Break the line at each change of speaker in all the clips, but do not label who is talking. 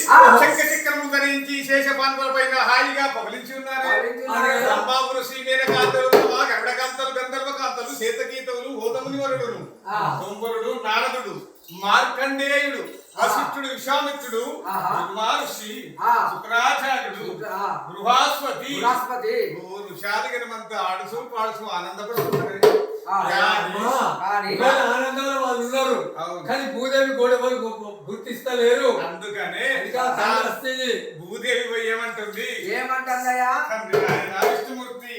శంఖ చక్రము ధరించి శేషపాన్పుల పైన హాయిగా పవలించి ఉన్నారు. రంభాపురు శ్రీమేనకాంతలు గరుడకాంతలు గంధర్వకాంతలు శేతగీతలు హోతముని వరుడును తొంబరుడు నారదుడు మార్కండేయుడు వశిష్ఠుడు విశ్వామిత్రుడు మహర్షి శుక్రాచార్యుడు బృహస్పతి ఋషాదిగణమంతా ఆడుసు పాడుసు ఆనందపడుతున్నారు.
ఆనందంలో వాళ్ళు ఉన్నారు కానీ భూదేవి గోడవలు గుర్తిస్తలేరు. అందుకనే భూదేవి పోయి ఏమంటుంది విష్ణుమూర్తి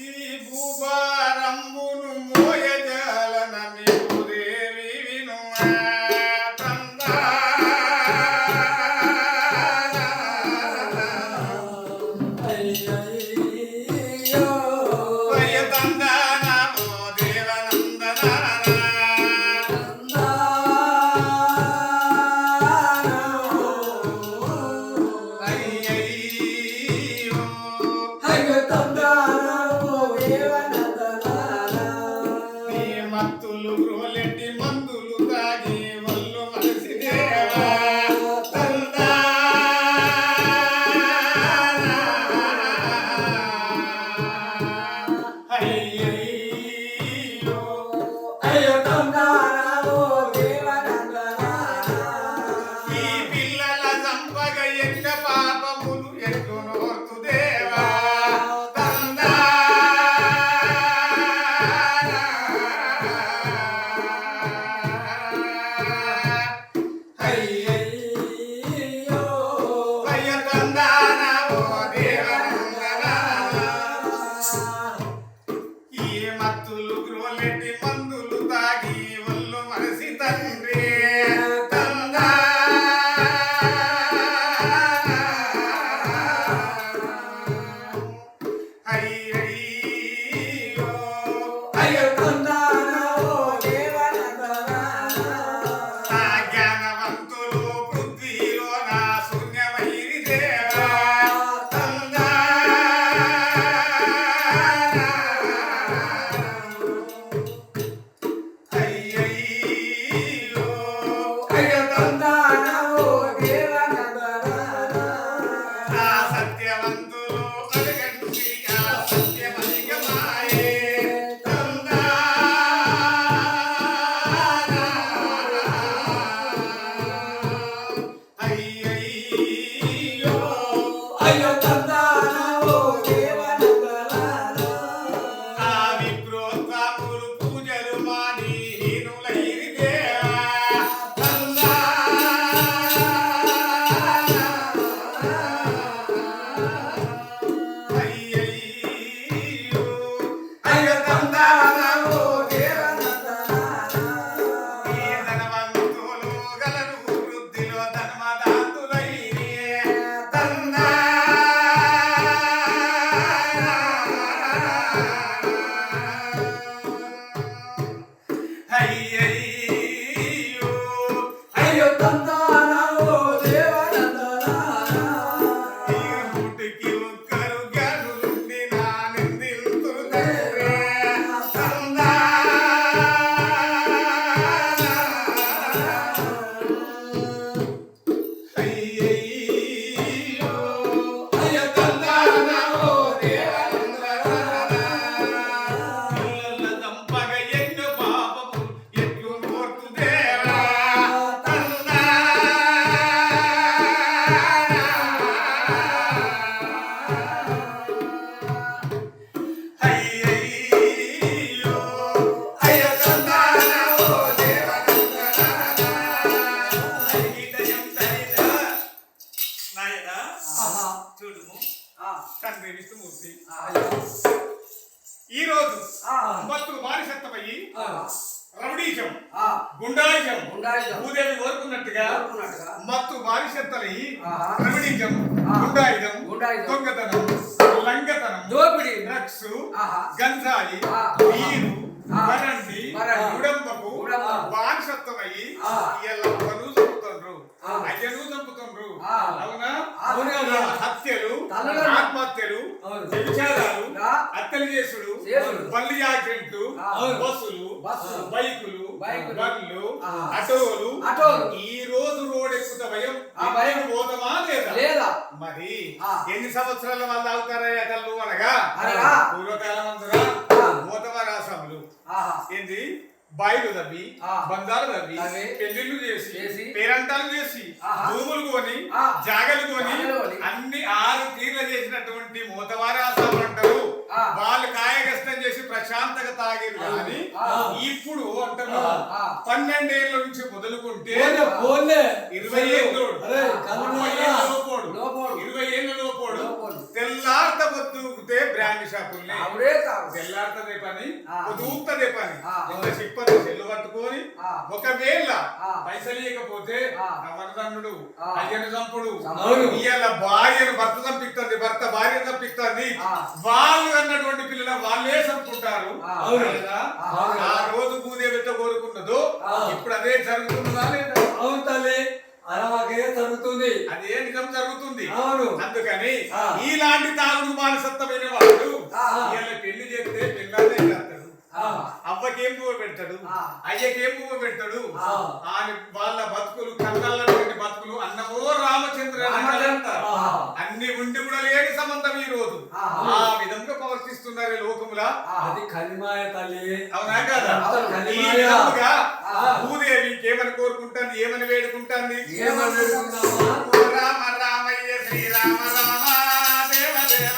ఈ భూభారంబును మోయజాలనమి భూదేవి వినుమా ఈ రోజు మత్తు మారిసత్తమయ్యి రౌడీజం గుండాయిజం భూదేవి కోరుకున్నట్టుగా మత్తు మారిసత్తలయ్యి రౌడీజం గుండాయిజం దొంగతనం లంగతనం దోపిడీ డ్రగ్స్ గంజాయి వీరు వరండి ఉడంబకు బానిసత్వమయ్యి ఎల్లప్పుడూ చంపుతుండ్రు అయ్యను చంపుతుండ్రు. అవునా? హత్యలు ఆత్మహత్యలు వ్యభిచారాలు హత్యలు చేసుడు బల్లి యాక్సిడెంట్లు బస్సులు బైకులు బండ్లు ఆటోలు ఈ రోజు రోడ్ ఎక్కుత భయం
మరి ఎన్ని సంవత్సరాల వాళ్ళు తాగుతారయ్యా కళ్ళు అనగా పూర్వకాలం అందురా మోతవరాసములు ఏంది బాయిలు తవ్వి బంగారు తవ్వి పెళ్లిళ్ళు చేసి పేరంటాలు చేసి భూములు కొని జాగలు కొని అన్ని 6 తీర్ల చేసినటువంటి మోతవారాసాలు అంటారు. వాళ్ళు కాయగస్తం చేసి ప్రశాంతంగా తాగేది కానీ ఇప్పుడు అంటారు 12 ఏళ్ళ నుంచి మొదలుకుంటే 20 ఏళ్ళోడు 20 ఏళ్ళ లోపోడు తెల్లార్త పొద్దుతే బ్రాండ్ షాపుల్ని తెల్లార్తదే పని పొద్దుతదే పని ఇంత చెప్పని చెల్లు పట్టుకొని ఒకవేళ పైసలు ఇవ్వకపోతే మనదన్నుడు అయ్యను చంపుడు ఇవాళ భార్యను భర్త చంపిస్తుంది, భర్త భార్యను చంపిస్తుంది. వాళ్ళు అన్నటువంటి పిల్లలు వాళ్ళే చంపుకుంటారు. ఆ రోజు భూదేవితో కోరుకున్నదో ఇప్పుడు అదే జరుగుతున్నదా లేదా?
అవుతాలే అలాగే జరుగుతుంది,
అదే నిజం జరుగుతుంది.
అవును.
అందుకని ఇలాంటి తాగుడు మానసత్వమైన వాడు ఇవాళ పెళ్లి చేస్తే పిల్లలే చేస్తాడు, అవ్వకేం పువ్వు పెడతాడు, అయ్యకేం పువ్వు పెడతాడు. వాళ్ళ బతుకులు కన్నల్లటువంటి బతుకులు అన్నమో రామచంద్ర అన్ని ఉండి కూడా లేని సంబంధం ఈ రోజు ఆ విధంగా ప్రవర్తిస్తున్నారు లోకములా.
అది కలిమాయ తల్లి,
అవునా కదా? ఈ విధంగా భూదేవి ఏమని కోరుకుంటాంది, ఏమని వేడుకుంటాంది? రామ రామయ్య శ్రీరామ రామ దేవ దేవ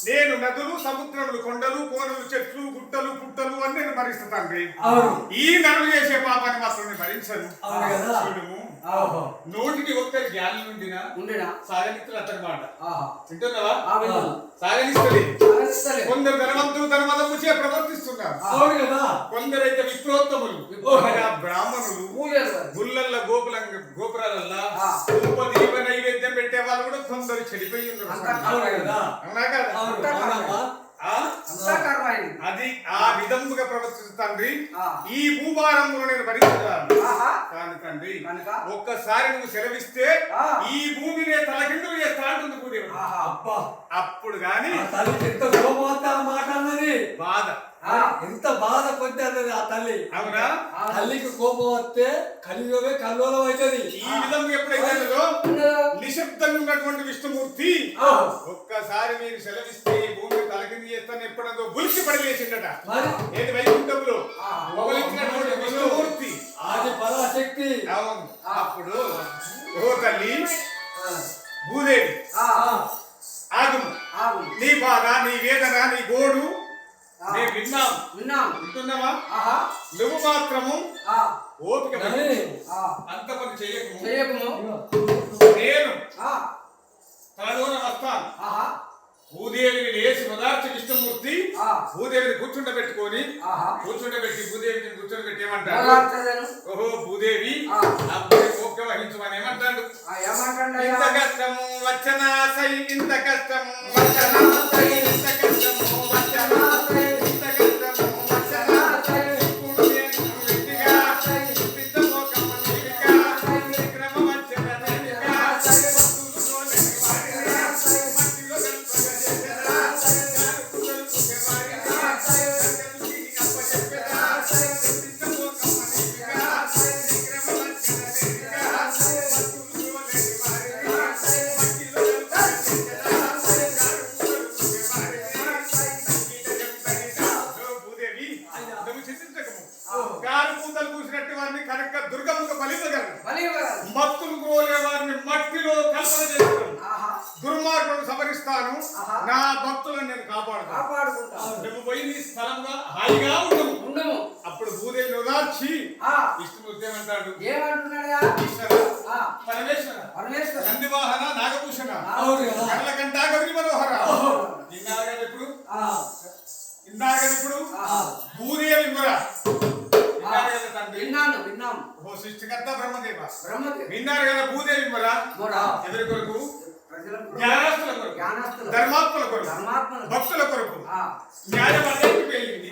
నేను నదులు సముద్రములు కొండలు కోనలు చెట్లు గుట్టలు పుట్టలు అన్ని నేను భరిస్తా తండ్రి. ఈ నరులు చేసే పాపాన్ని మాత్రం భరించను. చూడుము, నోటికి ఒక్క జ్ఞానం ఉండినా సాగనిస్తులు అతని మాట వింటున్నావా? సాగనిస్తలే. కొందరు ధనవంతులు ధనమదము చే ప్రవర్తిస్తున్నారు, కొందరైతే విప్రోత్తములు బ్రాహ్మణులు గుళ్ళల్లో గోపురాలల్లా దీప నైవేద్యం పెట్టే వాళ్ళు కూడా కొందరు చెడిపోయి ఉన్నారు. అవునా కదా? అది ఆ విధముగా ప్రవర్తిస్తు తండ్రి. ఈ భూభారంలో నేను భరించగలను కానీ తండ్రి ఒక్కసారి నువ్వు సెలవిస్తే ఈ భూమిని తలకిందులు చేస్తా అంటుంది భూదేవుడు. అప్పుడు గాని
మాట అన్నది
బాధ,
ఎంత బాధ పొందుతుంది ఆ తల్లి.
అవునా?
తల్లికి కోపం వస్తే కలియుగమే కల్లోలం అవుతుంది.
ఈ విధంగా ఎప్పుడైతే నిశ్శబ్దంగా ఉన్నటువంటి విష్ణుమూర్తి ఒక్కసారి మీరు సెలవిస్తే ఈ భూమి తలకింది చేస్తాను ఎప్పుడో గులిసి పడిలేసిండట. ఏది వైకుంఠంలో మొగలించినటువంటి విష్ణుమూర్తి
ఆది పరాశక్తి.
అవును. అప్పుడు ఓ తల్లి భూదేవి ఆగుము, నీ బాధ నీ వేదన నీ గోడు నేను వింటున్నావా? నువ్వు మాత్రము ఓపిక అంత పని చేయకము. నేను తనలోన వస్తాను. భూదేవిని లేచి మొదటి విష్ణుమూర్తి భూదేవిని కూర్చుండబెట్టి భూదేవిని కూర్చుండబెట్టి ఏమంటాడు? ఓహో భూదేవి ఓపిక వహించమని ఏమంటాడు? ఇంత కష్టము వచ్చనాసై, ఇంత కష్టము వచ్చనాసై, ఇంత కష్టము వచ్చనాసై, ఇంత కష్టము వచ్చనాసై. ఇప్పుడు నేను వ్యక్తిగా సిద్ధమోకమ్మ నీవిగా విక్రమ వచ్చన దేవిగా మట్టిలో కల్పగా చేసిన
కాపాడుకుంటాం.
మేము పోయి నీ స్థలంగా హాయిగా ఉండము.
ఉండము.
అప్పుడు భూదేవిని ఓదార్చి
ఆ
విష్ణుమూర్తి ఏమంటాడు?
ఏమంటున్నాడా?
ఈశ్వర,
ఆ
పరమేశ్వర,
పరమేశ్వర
నందివాహన, నాగభూషణ,
అవును కదా.
కర్లకంఠ, గౌరి మనోహర,
ఓహో.
విన్నారు కదా ఇప్పుడు?
ఆ
విన్నారు కదా ఇప్పుడు?
ఆ
భూదేవి ముర విన్నారు కదా తండ్రి?
విన్నాం.
ఓ సృష్టికర్త బ్రహ్మదేవ
బ్రహ్మదేవ
విన్నారు కదా భూదేవి ముర?
మొరా
ఎవరి కొరకు?
ప్రజలకు
జ్ఞానస్తుల కొరకు,
జ్ఞానస్తులు
ధర్మాత్మల కొరకు,
ధర్మాత్మలు
భక్తుల కొరకు.
ఆ
న్యాయం అన్నిటికీ పెరిగింది.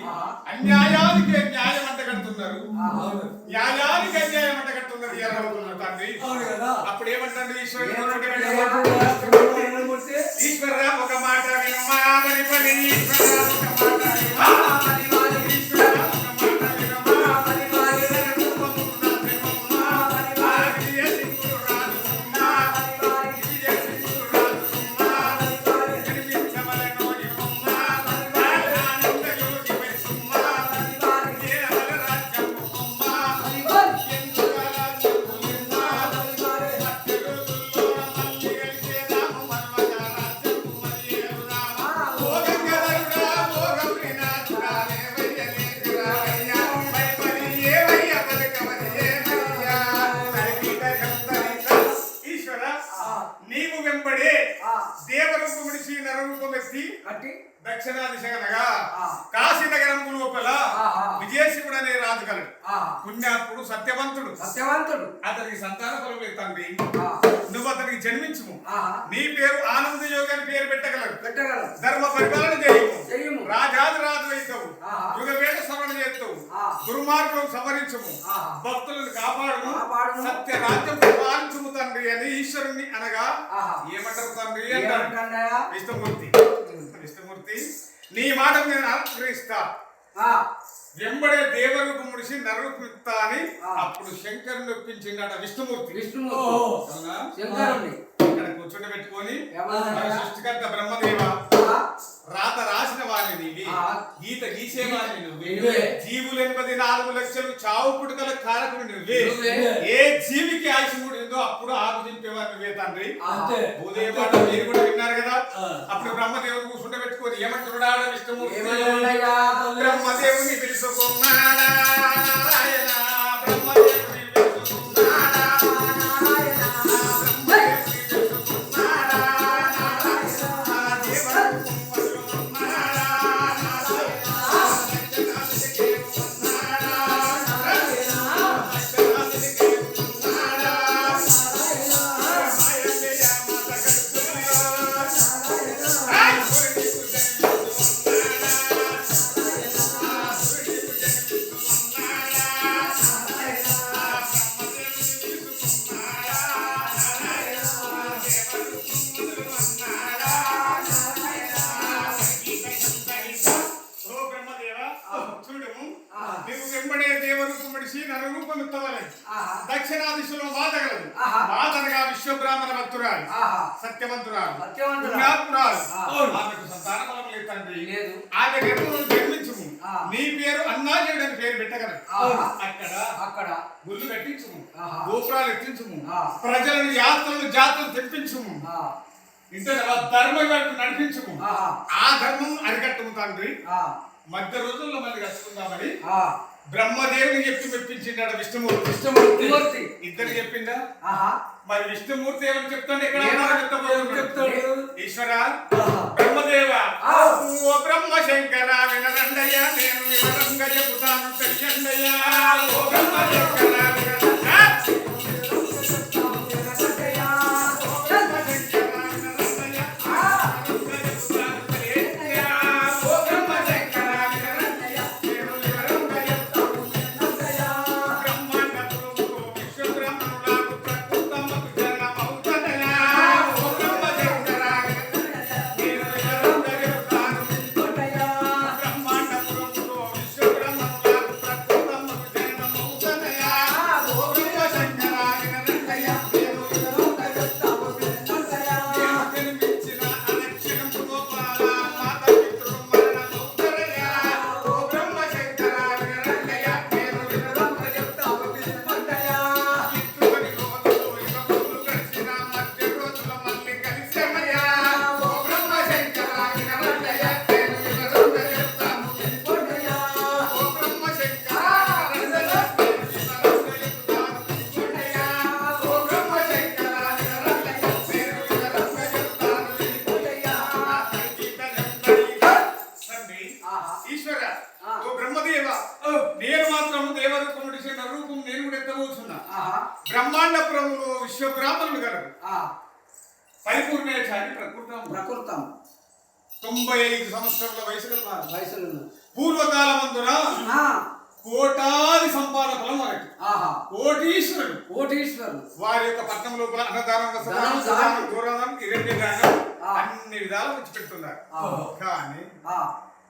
అన్యాయానికి న్యాయం అంట కడుతున్నారు.
అవును.
న్యాయానికి అన్యాయం అంట కడుతున్నారు. ఎర్రవుతున్నారు తండ్రి.
అవును కదా.
అప్పుడు ఏమంటాడు ఈశ్వరుడు?
ఏమంటున్నాడు?
ఈశ్వర ఒక మాట వినుమా మరి పని. ఈశ్వర ఒక మాట వినుమా మరి పని. ఈశ్వర ఒక మాట వినుమా మరి పని. రూపము నా ప్రేమమునా మరి పని. దివ్య సింగులు రాజున్నా మరి పని. దివ్య సింగులు రాజున్నా మరి పని. కనిపించవలెనో ఇమ్మా మరి పని. ఆనంద యోగి పరిసుమ్మా మరి పని. కేవల రాజ్యము ఉమ్మా మరి పని. ఎందుక రాజ్యము ఉమ్మా మరి పని. మధ్య రోజుల్లో మళ్ళీ కలిసేదాము మన్మథ రాజ్యము మరి ఏరుదామా. ఓ గంగాధరుడా, ఓ గౌరీనాథుడా, లేవయ్య లేదురావయ్యా. మరి పని ఏవయ్య పలకవని ఏమయ్యా. తరిగిట గంతరిత. ఈశ్వర, నీవు వెంబడే
ఆ
దేవరూపం విడిచి నరరూపం ఎత్తి
కట్టి
దక్షిణ దిశగనగా
ఆ
కాశీ నగరం లోపల
ఆహా.
విజయశివుడు అనే రాజు కలడు.
ఆ
పుణ్యాత్ముడు, సత్యవంతుడు.
సత్యవంతుడు.
అతనికి సంతాన ఫలం తండ్రి.
ఆ
నువ్వు అతనికి జన్మించుము.
ఆహా.
నీ పేరు ఆనంద యోగి అని పేరు పెట్టగలరు.
పెట్టగలరు.
ధర్మ పరిపాలన చేయము.
చెయ్యము.
రాజాది రాజు అవుతావు.
ఆహా.
యుగవేద శ్రవణ చేస్తావు.
ఆ
దుర్మార్గం సంహరించము.
ఆహా.
భక్తులను కాపాడుము.
కాపాడుము.
సత్య రాజ్యం పరిపాలించుము తండ్రి అని ఈశ్వరుణ్ణి అనగా
ఆహా.
ఏమంటారు తండ్రి అంటారు
ఏమంటున్నాయా?
విష్ణుమూర్తి. విష్ణుమూర్తి, నీ మాటకు నేను ఆశ్రయిస్తా.
ఆ
వెంబడే దేవరూపం ముడిసి నరరూపం ఇస్తా అని
ఆ.
అప్పుడు శంకరుని ఒప్పించిండట విష్ణుమూర్తి.
విష్ణుమూర్తి
ఓహో.
అవునా?
శంకరుణ్ణి
ఇక్కడ కూర్చుండ పెట్టుకొని
ఏమన్నాడు?
మన సృష్టికర్త బ్రహ్మదేవ
ఆ
రాత రాసిన వాణి నీవి,
ఆ.
గీత గీసే వాణి నువ్వే,
నువ్వే.
జీవులు 84 లక్షలు చావు పుట్టుకల కారకుడు నువ్వే.
నువ్వే.
ఏ జీవికి ఆయుష్ ఉందో అప్పుడు ఆకు దింపేవారు నువ్వే తండ్రి.
అంతే.
భూదేవి మాట మీరు కూడా విన్నారు కదా.
ఆ.
అప్పుడు బ్రహ్మదేవుడు కూర్చుండ పెట్టుకొని ఏమంటున్నాడు విష్ణుమూర్తి?
ఏమన్నాడయ్యా?
బ్రహ్మదేవుని పిలుచుకున్నాడా నారాయణ, బ్రహ్మదేవుని పిలుచుకున్నాడా నారాయణ, బ్రహ్మదేవుని పిలుచుకున్నాడా నారాయణ, దేవరూపం వదులుకున్నాడా నారాయణ, దక్షిణాదికే ఉన్నాడా నారాయణ, దక్షిణాదికే ఉన్నాడా నారాయణ, మాయమేయ మాత కడుపులో నారాయణ, గురుడికు జన్మిస్తున్నాడా
ఆహా.
దక్షిణ దిశలో మాతగలదు.
ఆహా.
మాతనగా విశ్వబ్రాహ్మణ భక్తురాలు,
ఆహా.
సత్యవంతురాలు,
సత్యవంతురాలు.
పుణ్యాత్మురాలు.
ఆ.
ఆమెకు సంతాన ఫలం లేదు తండ్రి.
లేదు.
ఆమె గర్భంలో జన్మించుము.
ఆ.
నీ పేరు అన్నాజయుడు అని పేరు పెట్టగలరు.
ఆహా.
అక్కడ
అక్కడ
గుళ్ళు కట్టించుము,
ఆహా.
గోపురాలు ఎత్తించుము,
ఆ.
ప్రజలను యాత్రలు జాతరలు తెప్పించుము,
ఆ
ఇంత ధర్మం వైపు నడిపించుము.
ఆహా.
ఆ ధర్మం అరికట్టుము తండ్రి.
ఆ
మధ్య రోజుల్లో మళ్ళీ కలుసుకుందామని
ఆ
బ్రహ్మదేవుని చెప్పి మెప్పించిండట విష్ణుమూర్తి.
విష్ణుమూర్తి.
ఇద్దరు చెప్పిందా?
ఆహా.
మరి విష్ణుమూర్తి ఏమని చెప్తాడు? ఎక్కడ
ఏమని
చెప్తాడు?
ఈశ్వర,
ఆహా.
బ్రహ్మదేవ,
ఆ.
ఓ బ్రహ్మ శంకర వినరండయ్య, నేను వివరంగా చెబుతాను తెలియండయ్యా. ఓ బ్రహ్మ శంకర వినరండా.
ఆ
బ్రహ్మాండపురములో విశ్వబ్రాహ్మణుడు గలరు
ఆ,
పరిపూర్ణేశాన్ని ప్రకృతం
ప్రకృతం
95 సంవత్సరాల వయసు గల
వయసులో
పూర్వకాలమందున
ఆ,
కోటాది సంపాదకులం వారికి
ఆహా
కోటీశ్వరుడు
కోటీశ్వరుడు
వారి యొక్క పట్టణం లోపల అన్నదానం
దానం,
వసదానం దూరదానం ఇరవై దానం
ఆ.
అన్ని విధాలు వచ్చి పెడుతున్నారు
ఆహా.
కానీ
ఆ,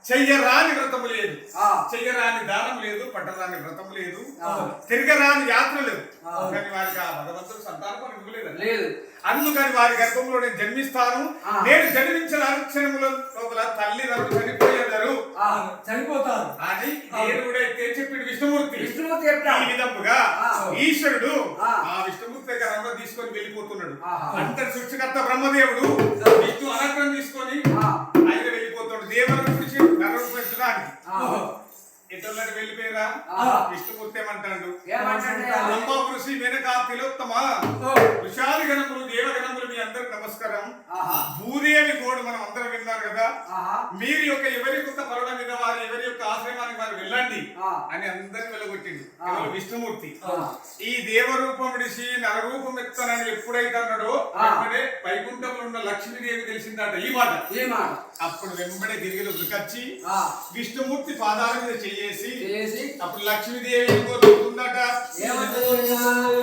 చెయ్యరాని వ్రతము లేదు
ఆ,
చెయ్యరాని దానం లేదు పట్టరాని వ్రతం లేదు
ఆ.
తిరగరాని యాత్ర లేదు
ఆ.
కానీ వారికి ఆ భగవంతుడు సంతానం ఇవ్వలేదు
లేదు
అందుకని వారి గర్భంలో నేను జన్మిస్తాను
ఆ.
నేను జన్మించిన అనుక్షణముల లోపల తల్లిదండ్రులు చనిపోయేదారు
ఆ,
చనిపోతారు
అని దేవుడైతే చెప్పిన విష్ణుమూర్తి
విష్ణుమూర్తి చెప్పినా
ఈ విధముగా
ఆ.
ఈశ్వరుడు
ఆ.
ఆ విష్ణుమూర్తి దగ్గర రంగం తీసుకొని వెళ్ళిపోతున్నాడు
ఆహా.
అంత సృష్టికర్త బ్రహ్మదేవుడు విష్ణు అనగ్రం తీసుకొని
ఆ,
ఆయన వెళ్ళిపోతాడు దేవుని గురించి నరకం పెట్టడానికి
ఆ,
ఎటువంటి వెళ్ళిపోయారా
ఆ.
విష్ణుమూర్తి ఏమంటాడు
ఏమంటాడు?
బ్రహ్మ ఋషి వెనక తిలోత్తమ ఋషాది గణములు దేవగణములు మీ అందరికి నమస్కారం
ఆహా,
భూదేవి గోడు మనం అందరం విన్నారు కదా
ఆహా,
మీరు యొక్క ఎవరి యొక్క పరుడ మీద వారు ఎవరి యొక్క ఆశ్రమానికి వారు వెళ్ళండి
ఆ.
అని అందరిని వెళ్ళగొట్టింది
ఆ.
కేవలం విష్ణుమూర్తి
ఆ.
ఈ దేవరూపం విడిచి నరరూపం ఎత్తానని ఎప్పుడైతే అన్నాడో
ఆ.
వెంబడే వైకుంఠంలో ఉన్న లక్ష్మీదేవి తెలిసిందట ఈ మాట
ఈ మాట
అప్పుడు వెంబడే గిరిగిలు ఉరికొచ్చి
ఆ,
విష్ణుమూర్తి పాదాల మీద చేసి
చేసి
అప్పుడు లక్ష్మీదేవి ఏం కోరుకుంటుందట
ఏమంటాడు?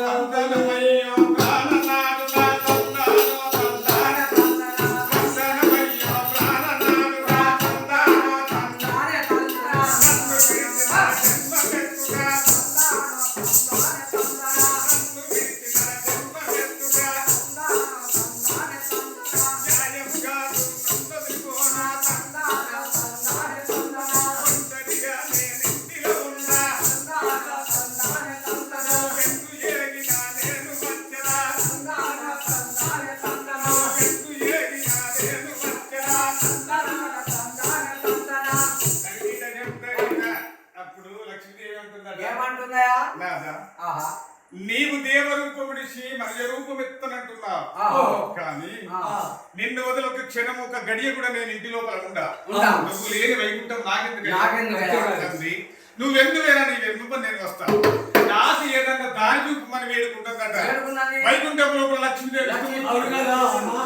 వందనమయ్యో ప్రాణనాథుడా, తందానో తందాన, వందనమయ్యో ప్రాణనాథుడా, తందానో తందాన, నన్ను విడిచిన జన్మమెత్తుగా, నన్ను విడిచిన జన్మమెత్తుగా, న్యాయముగా దుర్నందదిగోనా, ఒంటరిగా నేనింటిలో ఉన్నా, వెన్ను ఏగినా నేను వచ్చెదా, వెన్ను ఏగినా నేను వచ్చెదా, కరిగిన జంతరిన. అప్పుడు లక్ష్మీదేవి అంటుందట,
ఏమంటుందయా?
నాదా
ఆహా,
నీవు దేవరూపం విడిచి మర్య రూపం ఎత్తనంటున్నావు
ఆహా.
కానీ
ఆ,
నిన్ను వదిలి ఒక క్షణం ఒక గడియ కూడా నేను ఇంటి లోపల ఉండా
ఉండా.
నువ్వు లేని వైకుంఠం నాకెందుకు
నాకెందుకు?
తండ్రి నువ్వెందువేరా నీ వెన్నుప నేను వస్తా నాకు ఏదన్నా దారి చూపమని వేడుకుంటుందట
వేడుకున్నది.
వైకుంఠం లోపల లక్ష్మీదేవి
అవును కదా అమ్మా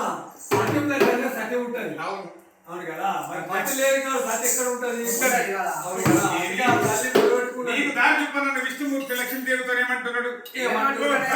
సత్యం దగ్గర సత్యం ఉంటది
అవును
అవును కదా మరి పట్టు లేని కాదు సత్యం ఎక్కడ ఉంటది
ఉంటది కదా.
అవును కదా అందుకే ఆ తల్లి నిలబెట్టుకున్నది.
నీకు దారి చూపనన్న విష్ణుమూర్తి లక్ష్మీదేవితో ఏమంటున్నాడు
ఏమంటున్నాడు?